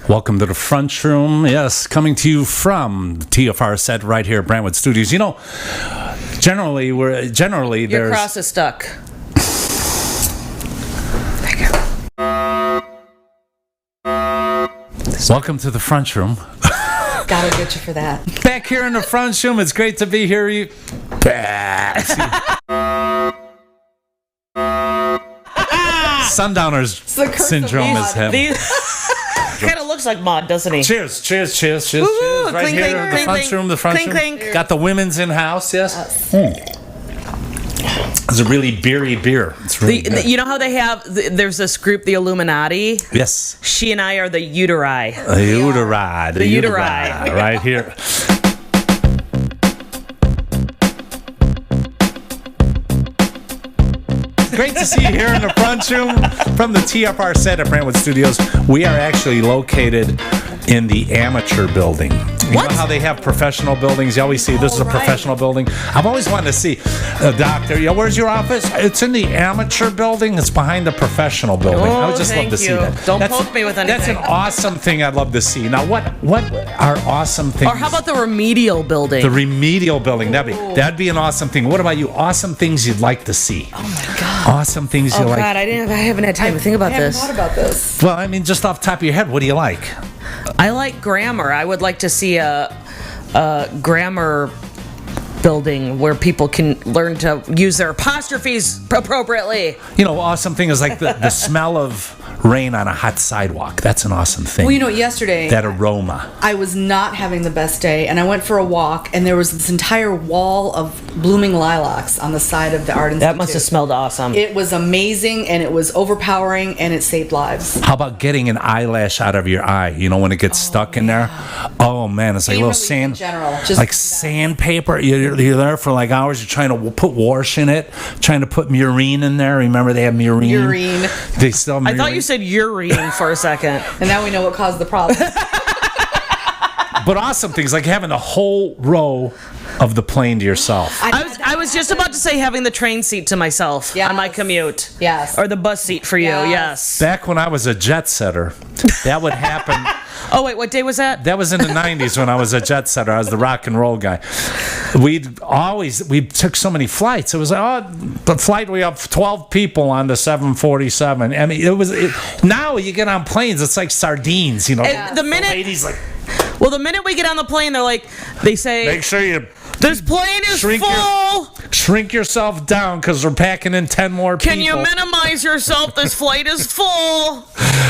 Welcome to the Front Room. Yes, coming to you from the TFR set right here at Brentwood Studios. You know, generally Your there's... cross is stuck. Welcome to the Front Room. Gotta get you for that. Back here in the Front Room, it's great to be here. Sundowners syndrome is him. Kind of looks like Maud, doesn't he? Cheers. Woo, Right clink, here, clink, the clink, Front Room, the Front clink, Room. clink. Got the women's in house, yes? It's a really beery beer. It's really good. You know how they have, there's this group, the Illuminati? Yes. She and I are the uteri. The uteri. The uteri. Right here. Great to see you here in the Front Room from the TFR set at Brentwood Studios. We are actually located in the amateur building. You know how they have professional buildings? You always see this is a professional building. I've always wanted to see a doctor. Yeah, where's your office? It's in the amateur building. It's behind the professional building. I would just love to see that. Don't poke me with anything. That's an awesome thing I'd love to see. Now, what are awesome things? Or how about the remedial building? The remedial building. That'd be an awesome thing. What about you? Awesome things you'd like to see. Oh my God. Awesome things you like. Oh God, I haven't had time to think about this. I haven't thought about this. Well, I mean, just off the top of your head, what do you like? I like grammar. I would like to see a grammar building where people can learn to use their apostrophes appropriately. You know, awesome thing is like the smell of rain on a hot sidewalk. That's an awesome thing. Well, you know, yesterday that aroma. I was not having the best day, and I went for a walk, and there was this entire wall of blooming lilacs on the side of the Art Institute. That must have smelled awesome. It was amazing, and it was overpowering, and it saved lives. How about getting an eyelash out of your eye? You know, when it gets stuck in there. Oh man, it's like a little sand, in general, like sandpaper. You're there for like hours. You're trying to put wash in it, trying to put murine in there. Remember they have murine. Urine. They still have murine. I thought you said urine for a second. And now we know what caused the problem. But awesome things like having a whole row of the plane to yourself. I was just about to say having the train seat to myself on my commute. Yes. Or the bus seat for you. Yes. Back when I was a jet setter, that would happen. Oh wait, what day was that? That was in the 90s when I was a jet setter. I was the rock and roll guy. We took so many flights. It was like, the flight, we have 12 people on the 747. I mean, now you get on planes, it's like sardines, you know. And the lady's like, well, the minute we get on the plane, they say, make sure you this plane is full. Shrink yourself down because we're packing in 10 more people. Can you minimize yourself? This flight is full.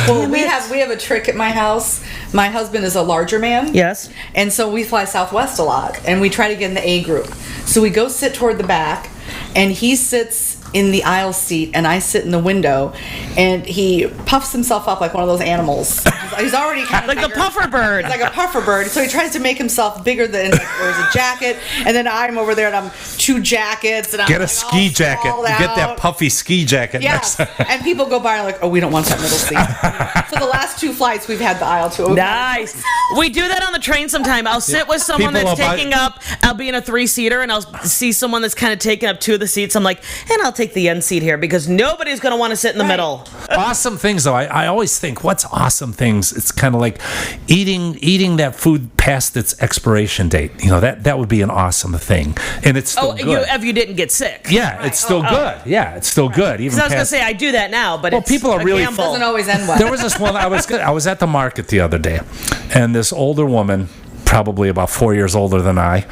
Well, we have a trick at my house. My husband is a larger man. Yes. And so we fly Southwest a lot, and we try to get in the A group. So we go sit toward the back, and he sits in the aisle seat, and I sit in the window, and he puffs himself up like one of those animals. He's already kind of like the puffer bird. He's like a puffer bird. So he tries to make himself bigger than wears a jacket, and then I'm over there, and I'm 2 jackets, and I'm get a ski jacket. You get that puffy ski jacket. Yes. And people go by and are like, oh, we don't want that middle seat. So the last 2 flights we've had the aisle to open. Nice. We do that on the train sometime. I'll sit with someone that's taking up. I'll be in a 3-seater, and I'll see someone that's kind of taking up 2 of the seats. I'm like, and I'll take the end seat here because nobody's going to want to sit in the middle. Awesome things, though. I always think, what's awesome things? It's kind of like eating that food past its expiration date. You know, that would be an awesome thing, and it's still good. If you didn't get sick. Yeah, it's still good. Yeah, it's still good. Even I was going to say I do that now, but people are really gamble. Doesn't always end well. There was this one. I was at the market the other day, and this older woman, probably about 4 years older than I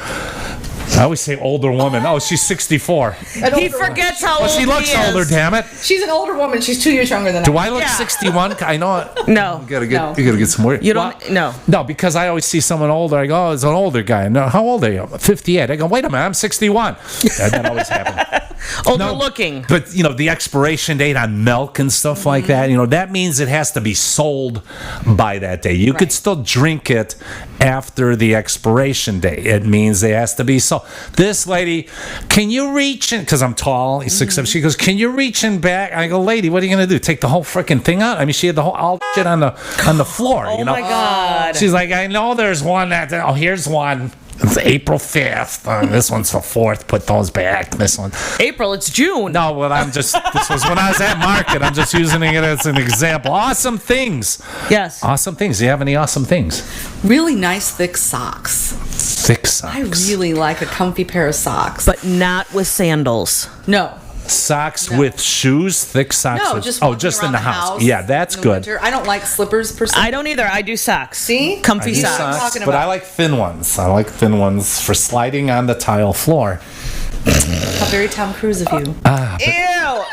always say older woman. Oh, she's 64. He forgets how old she looks he is. older, damn it. She's an older woman. She's 2 years younger than I. Do I look 61? I know. No. You gotta get some more. You don't. No. No, because I always see someone older. I go, oh, it's an older guy. No, how old are you? 58. I go, wait a minute, I'm 61. That always happens. Older looking. But, you know, the expiration date on milk and stuff like that, you know, that means it has to be sold by that day. You could still drink it after the expiration date. It means it has to be sold. This lady, can you reach in? Because I'm tall, he's 6'7". She goes, can you reach in back? I go, lady, what are you going to do? Take the whole freaking thing out? I mean, she had the whole all shit on the floor. Oh, you know? my God. She's like, I know there's one here's one. It's April 5th. This one's for 4th. Put those back. This one. April, it's June. No, well, this was when I was at market. I'm just using it as an example. Awesome things. Yes. Awesome things. Do you have any awesome things? Really nice thick socks. Thick socks. I really like a comfy pair of socks. But not with sandals. No. Socks with shoes, thick socks. No, with, just just in around the house. in Yeah, that's the good. winter. I don't like slippers per se. I don't either. I do socks. See? Comfy I do socks. talking but about. I like thin ones. I like thin ones for sliding on the tile floor. How very Tom Cruise of you. Ew!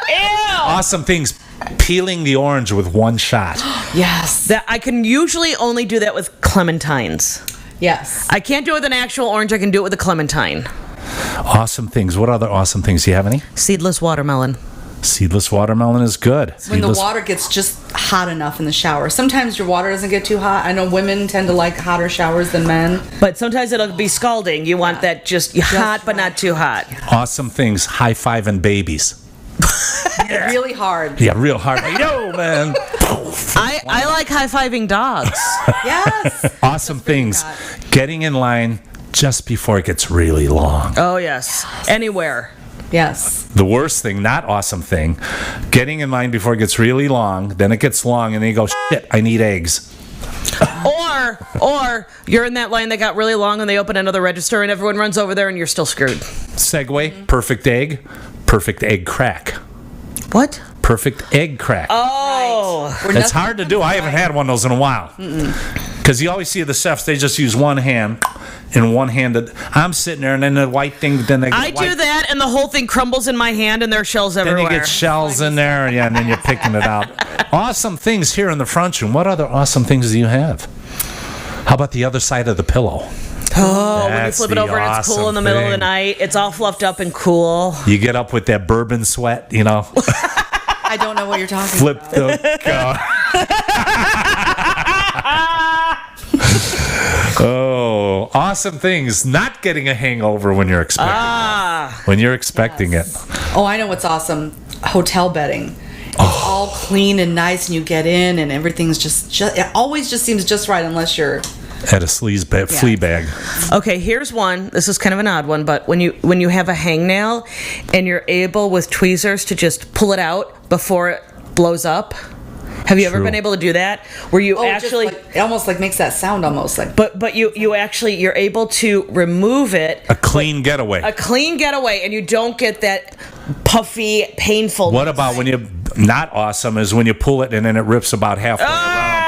Awesome things. Peeling the orange with one shot. Yes. That I can usually only do that with clementines. Yes. I can't do it with an actual orange. I can do it with a clementine. Awesome things. What other awesome things? Do you have any? Seedless watermelon. Seedless watermelon is good. When the Seedless- water gets just hot enough in the shower. Sometimes your water doesn't get too hot. I know women tend to like hotter showers than men. But sometimes it'll be scalding. You want that just hot, but not too hot. Awesome things. High-fiving babies. Really hard. Yeah, real hard. Yo, man. I like high-fiving dogs. Yes. Awesome things. hot. Getting in line just before it gets really long. Oh, yes. Anywhere. Yes. The worst thing, not awesome thing, getting in line before it gets really long, then it gets long, and then you go, shit, I need eggs. Or you're in that line that got really long and they open another register and everyone runs over there and you're still screwed. Segue, perfect egg crack. What? Perfect egg crack. Oh. Where It's nothing hard to comes do. I right. haven't had one of those in a while. Because you always see the chefs, they just use one hand and one-handed. I'm sitting there, and then the white thing, then they I do that and the whole thing crumbles in my hand and there are shells Then everywhere. you get shells in there, yeah, and then you're picking it out. Awesome things here in the front room. What other awesome things do you have? How about the other side of the pillow? Oh, when you That's flip it the over and it's cool awesome in the middle of the thing. night. It's all fluffed up and cool. You get up with that bourbon sweat, you know, I don't know what you're talking flip about. the Oh, awesome things. Not getting a hangover when you're expecting it. Oh, I know what's awesome. Hotel bedding. It's all clean and nice, and you get in, and everything's just it always just seems just right, unless you're. At a flea bag. Okay, here's one. This is kind of an odd one, but when you have a hangnail and you're able with tweezers to just pull it out before it blows up. Have you ever True. been able to do that? Where you Oh, actually just like, it almost like makes that sound almost like. but you actually you're able to remove it. A clean getaway. A clean getaway, and you don't get that puffy, painful. What about when you not awesome is when you pull it and then it rips about halfway around.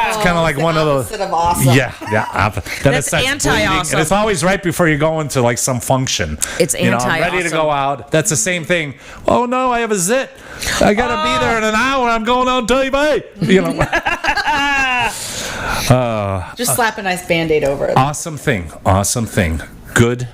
It's kind of like the one of those. opposite of awesome. Yeah. Then That's it starts bleeding, anti-awesome. and it's always right before you go into like some function. It's I'm ready to anti-awesome. go out. That's the same thing. Oh no, I have a zit. I gotta be there in an hour. I'm going on TV. You know. Just slap a nice Band-Aid over it. Awesome thing. Good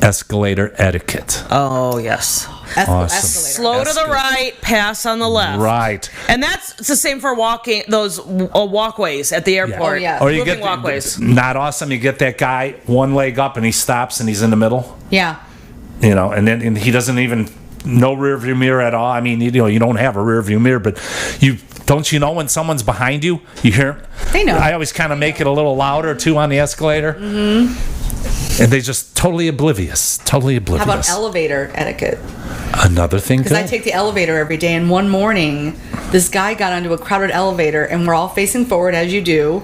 escalator etiquette. Oh yes. Awesome. Escalator. Slow to the right, pass on the left. Right. And that's the same for walking those walkways at the airport. Oh, yeah. Or you Moving get walkways. not awesome. You get that guy one leg up and he stops and he's in the middle. Yeah. And then he doesn't even no rear view mirror at all. I mean, you don't have a rear view mirror, but you when someone's behind you, you hear. They know. I always kind of make it a little louder too on the escalator. Mm-hmm. And they just totally oblivious. How about How elevator etiquette? Another thing. Because I take the elevator every day, and one morning, this guy got onto a crowded elevator, and we're all facing forward as you do.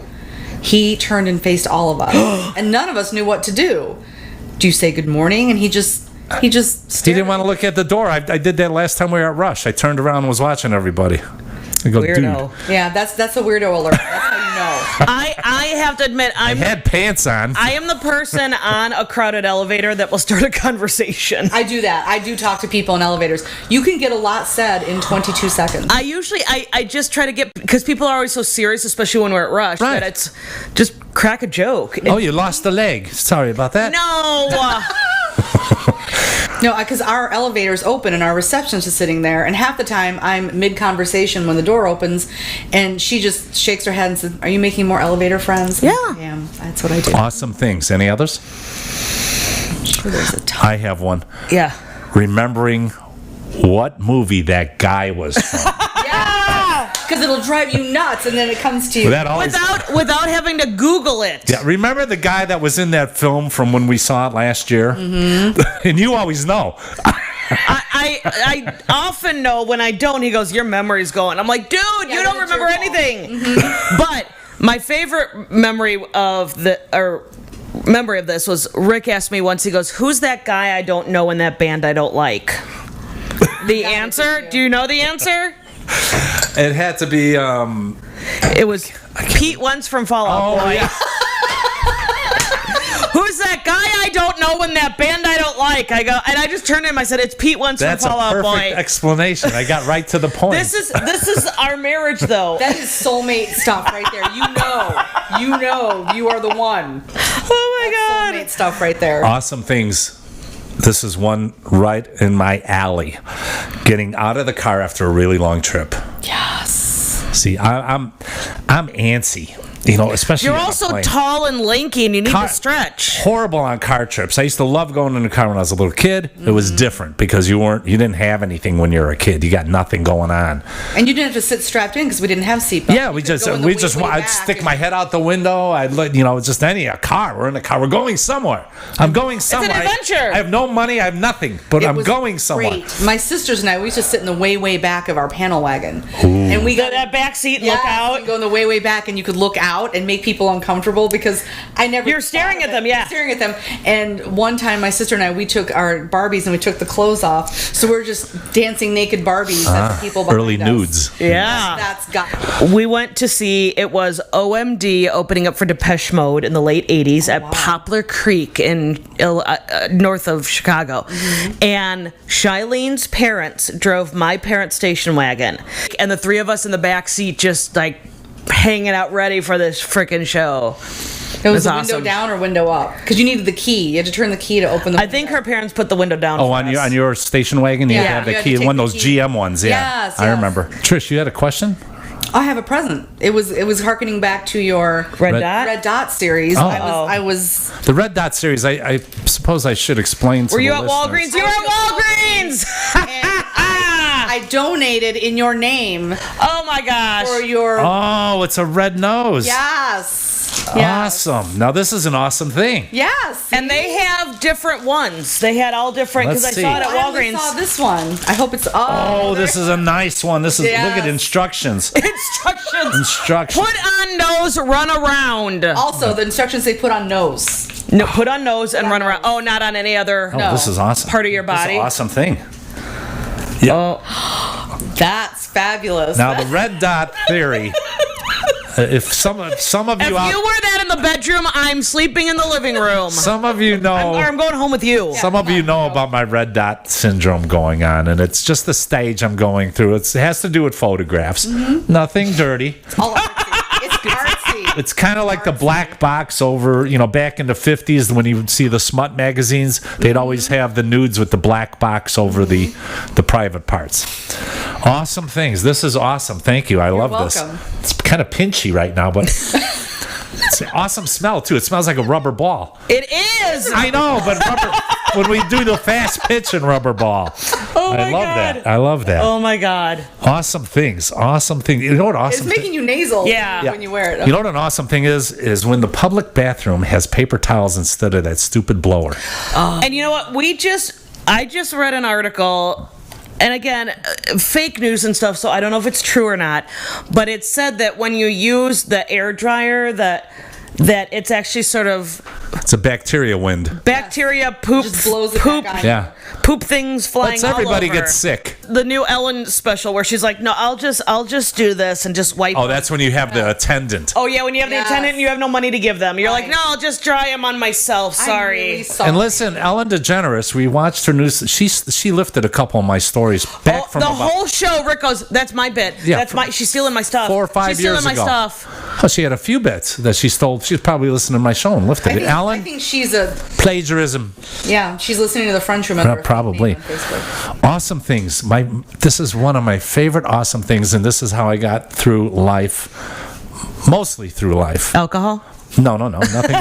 He turned and faced all of us, and none of us knew what to do. Do you say good morning? And he just He stared. didn't want to look at the door. I did that last time we were at Rush. I turned around and was watching everybody. I go, Weirdo. dude. Yeah, that's a weirdo alert. That's how you know. I have to admit, I had pants on. I am the person on a crowded elevator that will start a conversation. I do that. I do talk to people in elevators. You can get a lot said in 22 seconds. I usually I just try to get, because people are always so serious, especially when we're at Rush, Right. that it's just crack a joke. Oh, you lost a leg. Sorry about that. No. No, because our elevator's open and our receptionist is sitting there, and half the time I'm mid-conversation when the door opens, and she just shakes her head and says, "Are you making more elevator friends?" Yeah. I am. That's what I do. Awesome things. Any others? I'm sure there's a ton. I have one. Yeah. Remembering what movie that guy was from. because it'll drive you nuts, and then it comes to you. That always, without having to Google it. yeah, remember the guy that was in that film from when we saw it last year? Mm-hmm. And you always know. I often know when I don't. He goes, "Your memory's going." I'm like, "Dude, you don't remember anything." Mm-hmm. But my favorite memory of this was Rick asked me once. He goes, "Who's that guy I don't know in that band I don't like?" The answer? Do you know the answer? It had to be. It was Pete Wentz from Fall Out Boy. Yeah. Who's that guy I don't know in that band I don't like? I go, and I just turned to him. I said, "It's Pete Wentz from Fall Out Boy." That's a perfect explanation. I got right to the point. This is our marriage, though. That is soulmate stuff right there. You know, you are the one. Oh my God! Soulmate stuff right there. Awesome things. This is one right in my alley. Getting out of the car after a really long trip. Yes. See, I'm antsy. You know, especially You're on a also plane. tall and lanky, and you need to stretch. Horrible on car trips. I used to love going in the car when I was a little kid. It was different because you didn't have anything when you were a kid. You got nothing going on. And you didn't have to sit strapped in because we didn't have seatbelts. Yeah, I'd stick my head out the window. I'd let just a car. We're in a car. We're going somewhere. I'm going somewhere. It's an adventure. I have no money. I have nothing, but I'm going somewhere. Great. My sisters and I, we used to sit in the way back of our panel wagon, Ooh. and we got that back seat and look out. You go in the way back, and you could look out and make people uncomfortable because I never. You're staring at them, yeah. Staring at them. And one time, my sister and I, we took our Barbies and we took the clothes off, so we're just dancing naked Barbies at the people behind Early us. nudes. Yeah. That's got. We went to see, it was OMD opening up for Depeche Mode in the late 80s at Poplar Creek in north of Chicago. Mm-hmm. And Shileen's parents drove my parents' station wagon. And the three of us in the back seat just like hanging out ready for this freaking show. It was the awesome. window down or window up? Because you needed the key. You had to turn the key to open the window. I think her parents put the window down. Oh, for on us. your station wagon, you had to have you the had key. to take One of the those key. GM ones. Yeah, Yes, I yes. remember. Trish, you had a question? I have a present. It was harkening back to your Red Dot? Red Dot series. Oh. I was The Red Dot series. I suppose I should explain to Were the you at listeners. Walgreens? You were at Walgreens! I donated in your name Oh my gosh. for your Oh, it's a red nose. yes. Awesome. Now this is an awesome thing. Yes. And they have different ones. They had all different, because I Let's saw it at see. I only Walgreens. saw this one. I hope it's Oh, this is a nice one. This is Yes. look at instructions. Instructions. Instructions. Put on nose, run around. also the instructions they put on nose. No, put on nose and Put on run around. nose. Oh, not on any other. Oh, No. this is awesome. Part of your body. This is an awesome thing. Yeah. Oh, That's fabulous. Now the red dot theory. If some of you if out, you were that in the bedroom, I'm sleeping in the living room. some of you know. Or I'm going home with you. Some of you know about my red dot syndrome going on, and it's just the stage I'm going through. It has to do with photographs. Mm-hmm. Nothing dirty. All artsy. It's artsy. It's kind of like the black box over, back in the 50s when you would see the smut magazines. They'd always have the nudes with the black box over the private parts. Awesome things. This is awesome. Thank you. I love welcome. this. It's kind of pinchy right now, but it's an awesome smell, too. It smells like a rubber ball. It is. I know, but when we do the fast pitch and rubber ball. Oh my I love God. that. I love that. Oh my God. Awesome things. Awesome things. You know what awesome It's making you nasal Yeah. when you wear it. You know what an awesome thing is when the public bathroom has paper towels instead of that stupid blower. And you know what? I just read an article, and again, fake news and stuff, so I don't know if it's true or not, but it said that when you use the air dryer, that it's actually sort of It's a bacteria wind. bacteria poop, Just blows it poop, back on. Yeah. poop things flying Lets all everybody over. get sick. The new Ellen special where she's like, no, I'll just do this and just wipe. Oh, that's when you have the attendant. Oh yeah, when you have Yes. the attendant and you have no money to give them, you're like, Right. no, I'll just dry them on myself. I'm Sorry. really sorry. And listen, Ellen DeGeneres, we watched her news. She lifted a couple of my stories back from the about whole show, Rick goes, that's my bit. Yeah, That's my. She's stealing my stuff. 4 or 5 She's years stealing ago. my stuff. Oh, she had a few bits that she stole. She's probably listening to my show and lifted it. I Alan, think she's a plagiarism. she's listening to the French Room. under her Probably. name on Facebook. Awesome things. This is one of my favorite awesome things, and this is how I got through life. Mostly through life. Alcohol. No, nothing.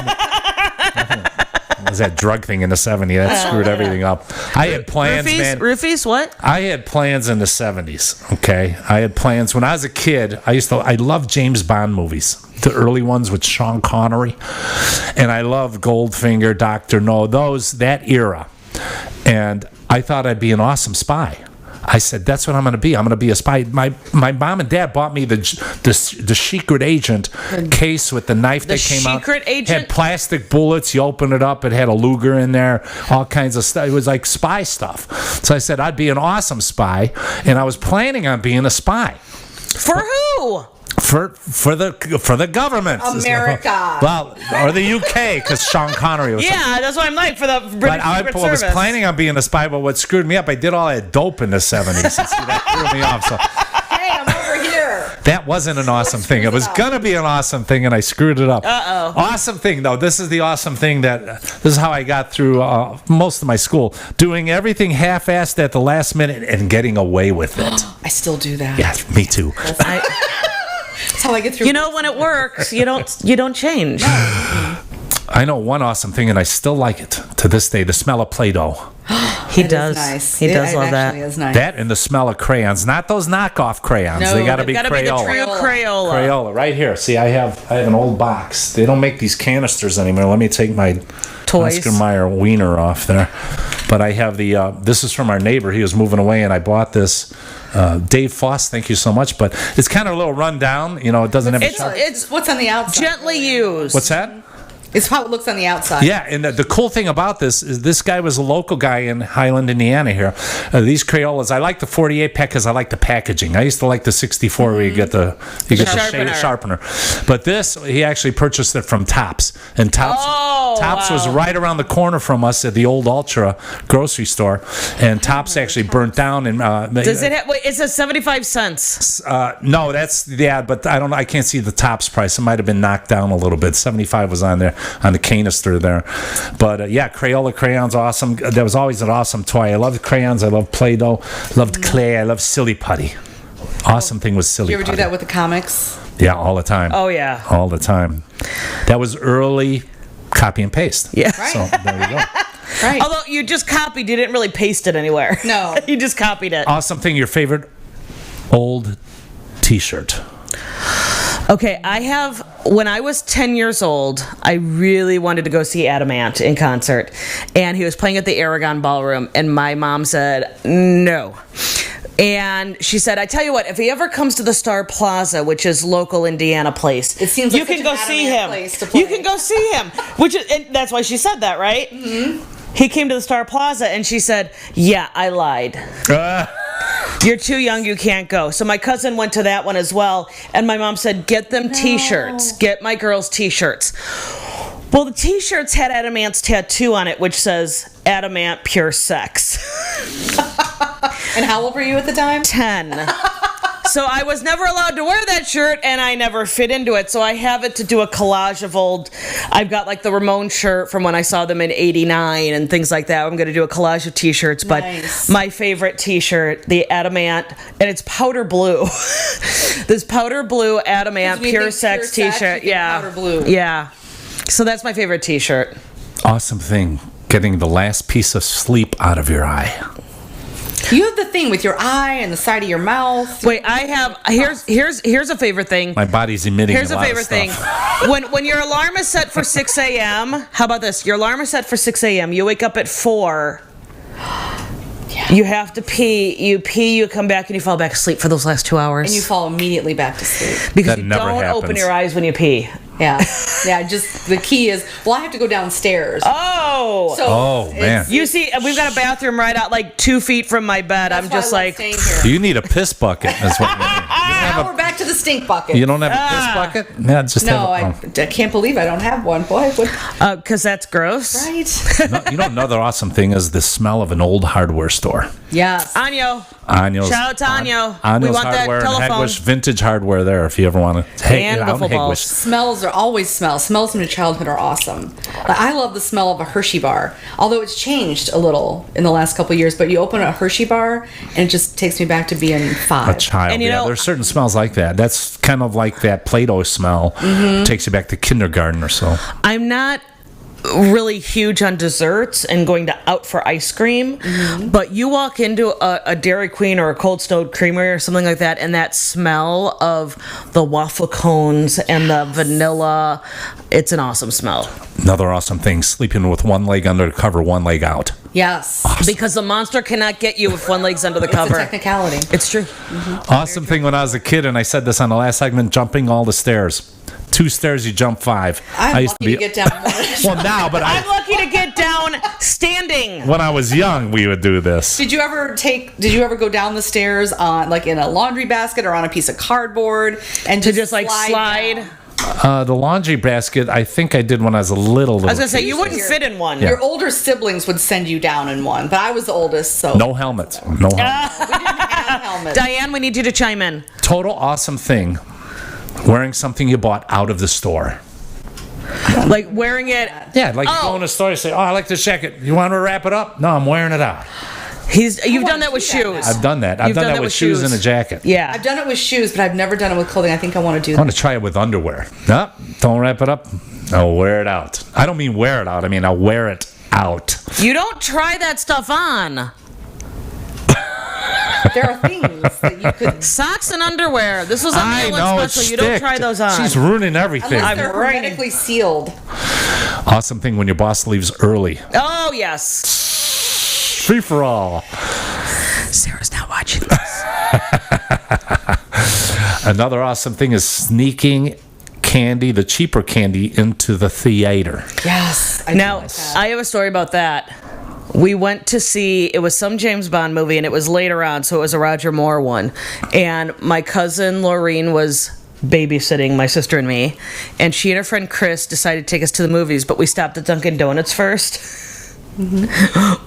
was that drug thing in the 70s. That screwed everything up. I had plans, man. Roofies, what? I had plans in the 70s, okay? I had plans. When I was a kid, I loved James Bond movies. The early ones with Sean Connery. And I loved Goldfinger, Dr. No, that era. And I thought I'd be an awesome spy. I said, that's what I'm going to be. I'm going to be a spy. My mom and dad bought me the secret agent case with the knife that came out. The secret agent? Had plastic bullets. You open it up. It had a Luger in there. All kinds of stuff. It was like spy stuff. So I said, I'd be an awesome spy. And I was planning on being a spy. For who? For the government, America. Well, or the UK, because Sean Connery was. Yeah, that's what I'm like for the British Secret Service. I was planning on being a spy, but what screwed me up, I did all that dope in the 70s. And see, that threw me off. So Hey, I'm over here. that wasn't an awesome thing. It was gonna be an awesome thing, and I screwed it up. Awesome thing, though. This is the awesome thing this is how I got through most of my school, doing everything half-assed at the last minute and getting away with it. I still do that. Yeah, me too. That's how I get through. You know, when it works, you don't change. I know one awesome thing, and I still like it to this day: the smell of Play-Doh. He It is does. nice. He does love It that. actually is nice. That and the smell of crayons, not those knockoff crayons. No, they got to they've be Gotta be the Crayola. true Crayola. Crayola, right here. See, I have an old box. They don't make these canisters anymore. Let me take my Toys. Oscar Mayer wiener off there. But I have this is from our neighbor. He was moving away, and I bought this. Dave Foss, thank you so much. But it's kind of a little run down. You know, it doesn't have a It's what's on the outside. Gently used. What's that? It's how it looks on the outside. Yeah, and the cool thing about this is this guy was a local guy in Highland, Indiana here. These Crayolas, I like the 48 pack because I like the packaging. I used to like the 64 where you get the sharpener. But this, he actually purchased it from Tops. And Tops was right around the corner from us at the old Ultra grocery store. And Tops actually burnt down. And Does it have, wait, it says 75 cents. no, that's the ad, but I can't see the Tops price. It might have been knocked down a little bit. 75 was on there. On the canister there. But yeah, Crayola crayons, awesome. That was always an awesome toy. I loved crayons. I loved Play-Doh. Loved clay. I loved Silly Putty. Awesome thing was Silly Putty. You ever do that with the comics? Yeah, all the time. Oh, yeah. All the time. That was early copy and paste. Yeah. Right. So there you go. Right. Although you just copied, you didn't really paste it anywhere. No. You just copied it. Awesome thing, your favorite old t-shirt. Okay, when I was 10 years old, I really wanted to go see Adamant in concert. And he was playing at the Aragon Ballroom, and my mom said, no. And she said, I tell you what, if he ever comes to the Star Plaza, which is local Indiana place, It seems you like can such go an see Adamant him. place to play. You can go see him. And that's why she said that, right? Mm-hmm. He came to the Star Plaza, and she said, yeah, I lied. You're too young, you can't go. So my cousin went to that one as well, and my mom said, get them t-shirts. Get my girls t-shirts. Well, the t-shirts had Adamant's tattoo on it, which says, Adamant Pure Sex. And how old were you at the time? 10. So I was never allowed to wear that shirt, and I never fit into it. So I have it to do a collage of old. I've got like the Ramones shirt from when I saw them in '89 and things like that. I'm going to do a collage of t-shirts. Nice. But my favorite t-shirt, the Adamant, and it's powder blue. This powder blue Adamant Pure Sex t-shirt. Yeah. Powder blue. Yeah. So that's my favorite t-shirt. Awesome thing, getting the last piece of sleep out of your eye. You have the thing with your eye and the side of your mouth. Wait, I have here's a favorite thing. My body's emitting Here's a a lot favorite of thing. stuff. When your alarm is set for 6 a.m., how about this? Your alarm is set for 6 a.m. You wake up at 4. You have to pee. You come back, and you fall back asleep for those last 2 hours. And you fall immediately back to sleep. because That you never don't open happens. your eyes when you pee. Yeah. Yeah, just the key is, well, I have to go downstairs. Oh. So Oh, it's- man. You see, we've got a bathroom right out like 2 feet from my bed. that's I'm why just I love like, staying here. You need a piss bucket. That's what you need. Now we're back to the stink bucket. You don't have a piss bucket? Yeah, just No, have I can't believe I don't have one. Boy, what, because that's gross. right? No, you know, another awesome thing is the smell of an old hardware store. Yes. Anyo. Anyo's, Shout out to Anyo. Anyo's We want that hardware and telephone. Hegwish, vintage hardware there if you ever want to. And wiffle balls. Smells are always smells. Smells from your childhood are awesome. Like, I love the smell of a Hershey bar, although it's changed a little in the last couple of years. But you open a Hershey bar, and it just takes me back to being 5. A child. And you yeah, know- there's certain smells like that. That's kind of like that Play-Doh smell. Mm-hmm. Takes you back to kindergarten or so. I'm not really huge on desserts and going out for ice cream, but you walk into a Dairy Queen or a Cold Stone Creamery or something like that, and that smell of the waffle cones and the vanilla, it's an awesome smell. Another awesome thing, sleeping with one leg under the cover, one leg out. Yes. Because the monster cannot get you if one leg's under the cover. It's a technicality. It's true. Awesome thing when I was a kid, and I said this on the last segment, jumping all the stairs. 2 stairs, you jump 5. I'm lucky to get down one. Well, now, but I'm lucky to get down standing. when I was young, we would do this. Did you ever go down the stairs on like in a laundry basket or on a piece of cardboard and To just like slide. down? The laundry basket, I think I did when I was a little I was gonna say kid. you wouldn't fit in one. Your older siblings would send you down in one, but I was the oldest, so No helmet. No helmet. we didn't have helmets. Diane, we need you to chime in. Total awesome thing. Wearing something you bought out of the store. Like wearing it. Yeah, like you go in a store and say, "Oh, I like this jacket. You want to wrap it up?" No, I'm wearing it out. You've done that with do that shoes. I've done that. I've You've done that with shoes and a jacket. Yeah. I've done it with shoes, but I've never done it with clothing. I think I want to do I that. want to try it with underwear. No, don't wrap it up. I'll wear it out. I don't mean wear it out. I mean I'll wear it out. You don't try that stuff on. There are things that you could, Socks and underwear. This was a I Mail-In know it's special. You don't stick. try those on. She's ruining everything. unless they're writing. hermetically sealed. Awesome thing when your boss leaves early. Oh, yes. Free for all. Sarah's not watching this. Another awesome thing is sneaking candy, the cheaper candy, into the theater. Yes. I Now, do like that. I have a story about that. We went to see, it was some James Bond movie, and it was later on, so it was a Roger Moore one. And my cousin Laureen was babysitting my sister and me, and she and her friend Chris decided to take us to the movies, but we stopped at Dunkin' Donuts first.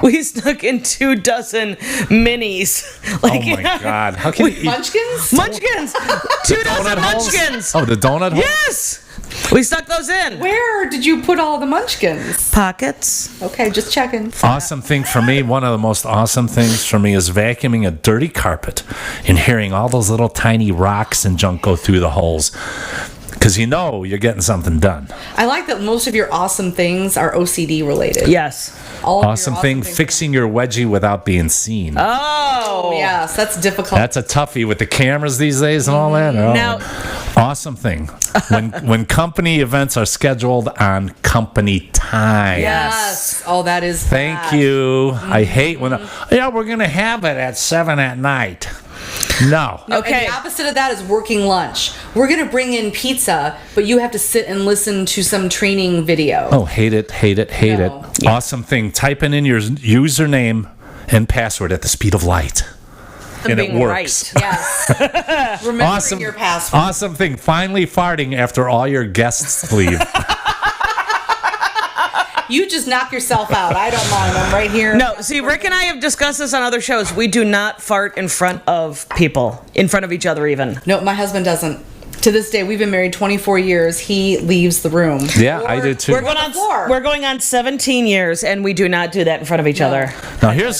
We snuck in 2 dozen minis. Oh my God! How can you eat Munchkins? Munchkins! 2 dozen donut holes? Munchkins! Oh, the donut hole? Yes! We stuck those in. Where did you put all the Munchkins? Pockets. Okay, just checking. Awesome thing for me, one of the most awesome things for me is vacuuming a dirty carpet and hearing all those little tiny rocks and junk go through the holes. Because you know you're getting something done. I like that most of your awesome things are OCD related. Yes. All of your Awesome thing, things fixing your wedgie without being seen. Oh. Yes, that's difficult. That's a toughie with the cameras these days and all that. Oh. Now- Awesome thing. When company events are scheduled on company time. yes. Oh, that is Thank bad. you. I hate when, we're going to have it at 7 at night. No. No, Okay. And the opposite of that is working lunch. We're going to bring in pizza, but you have to sit and listen to some training video. Oh, hate it. No. Awesome thing. Typing in your username and password at the speed of light. And it being works. right. Yes. Remembering Awesome. your password. Awesome thing. Finally farting after all your guests leave. You just knock yourself out. I don't mind. I'm right here. No, see, Rick and I have discussed this on other shows. We do not fart in front of people, in front of each other even. No, my husband doesn't. To this day, we've been married 24 years. He leaves the room. Yeah, I do too. We're going on 17 years, and we do not do that in front of each other. Now here's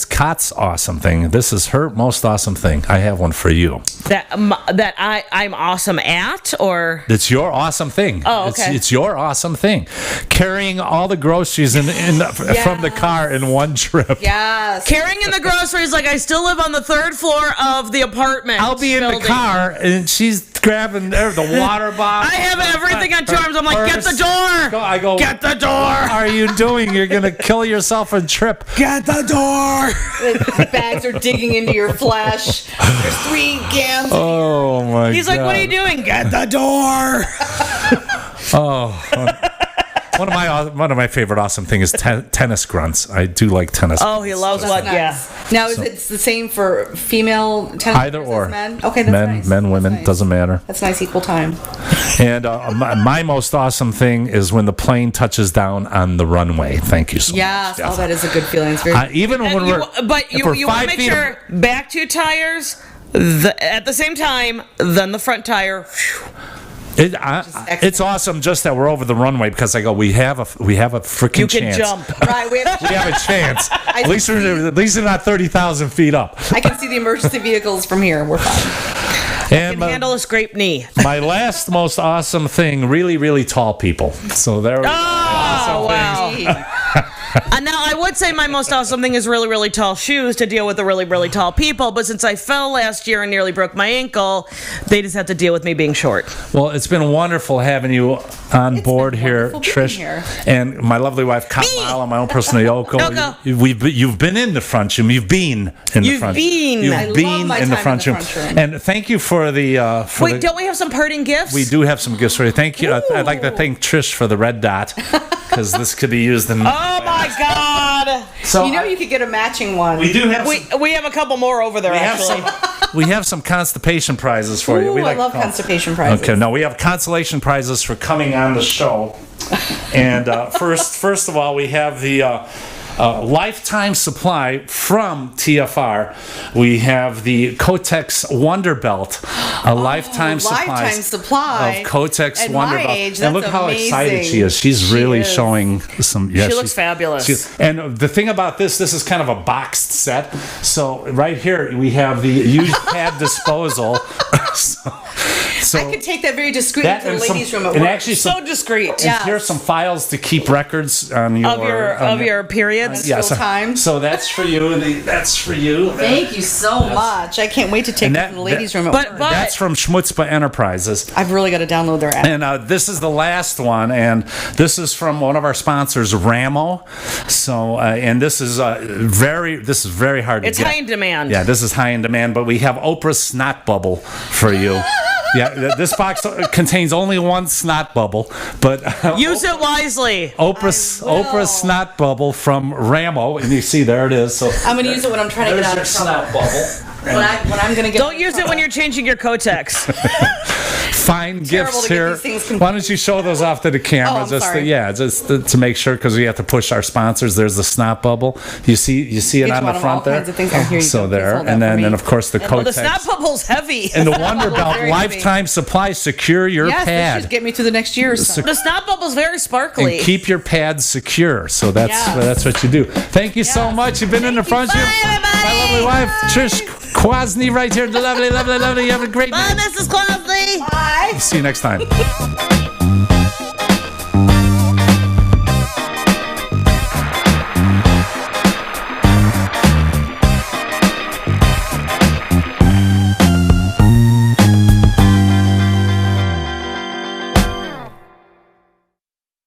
Kat's awesome thing. This is her most awesome thing. I have one for you. That I'm awesome at, or It's your awesome thing. Oh, okay. It's your awesome thing. Carrying all the groceries from the car in one trip. Yes. carrying in the groceries like I still live on the 3rd floor of the apartment. I'll be in the building. car and she's grabbing the water bottle. I have everything on 2 arms. I'm like, get the purse. door. I go, Get the door. What are you doing? You're gonna kill yourself and trip. Get the door. The bags are digging into your flesh. There's 3 cans. Oh my god. He's like, what are you doing? Get the door. One of my favorite awesome things is tennis grunts. I do like tennis. Oh, he loves what? Nice. Yeah. Now, is it the same for female tennis Either players or. as men? Okay, that's nice. Men, women, That's nice. doesn't matter. That's nice, equal time. And my most awesome thing is when the plane touches down on the runway. Thank you so Yes. much. Oh, that is a good feeling. It's very. Even when You want to make sure back 2 tires at the same time, then the front tire. it's awesome just that we're over the runway because I go, we have a freaking You can chance. jump. Right, we have a chance. At least they're not 30,000 feet up. I can see the emergency vehicles from here. We're fine. And Can handle a scraped knee. my last most awesome thing, really, really tall people. So there we go. awesome wow. things. Now, I would say my most awesome thing is really, really tall shoes to deal with the really, really tall people. But since I fell last year and nearly broke my ankle, they just have to deal with me being short. Well, it's been wonderful having you on board here, Trish, and my lovely wife, Kamala, my own personal Yoko. You've been in the front room. You've been in the front room. You've been in the front room. And thank you for the. Wait, don't we have some parting gifts? We do have some gifts for you. Thank you. I'd like to thank Trish for the red dot, because this could be used in. Oh my God! So you could get a matching one. We do have. We have a couple more over there. We have some constipation prizes for you. I love constipation prizes. Okay, no, we have consolation prizes for coming on the show. And first of all, we have the lifetime supply from TFR. We have the Kotex Wonder Belt, a lifetime supply of Kotex Wonder Belt. And look how excited she is. She's really showing some. Yeah, she looks fabulous. And the thing about this is kind of a boxed set. So right here we have the use pad disposal. So I could take that very discreetly to the ladies' room at work. Actually, so discreet. And here's some files to keep records on your periods. Time. So that's for you. That's for you. Thank you so much. I can't wait to take that to the ladies' room at work. That's from Schmutzpa Enterprises. I've really got to download their app. And this is the last one, and this is from one of our sponsors, Ramo. So, and this is very hard to get. It's high in demand. Yeah, this is high in demand. But we have Oprah's Snot Bubble for you. Yeah, this box contains only one snot bubble, but use it wisely. Oprah's Snot Bubble from Ramo, and you see there it is. So I'm going to use it when I'm trying to get out of trouble. Snot bubble. When I'm going to get. Don't use it when you're changing your Kotex. Fine gifts here. Why don't you show those off to the camera? Just to make sure, because we have to push our sponsors. There's the snot bubble. You see it on the front there. So there, and then of course the Kotex. The snot bubble's heavy. And the Wonder Belt lifetime supply. Secure your pad. Yes, this should get me through the next year or so. The snot bubble's very sparkly. And keep your pads secure. So that's what you do. Thank you so much. You've been in the front room. My lovely wife, Trish Kwasny, right here. Lovely. You have a great night. Bye, Mrs. Kwasny. Bye. See you next time.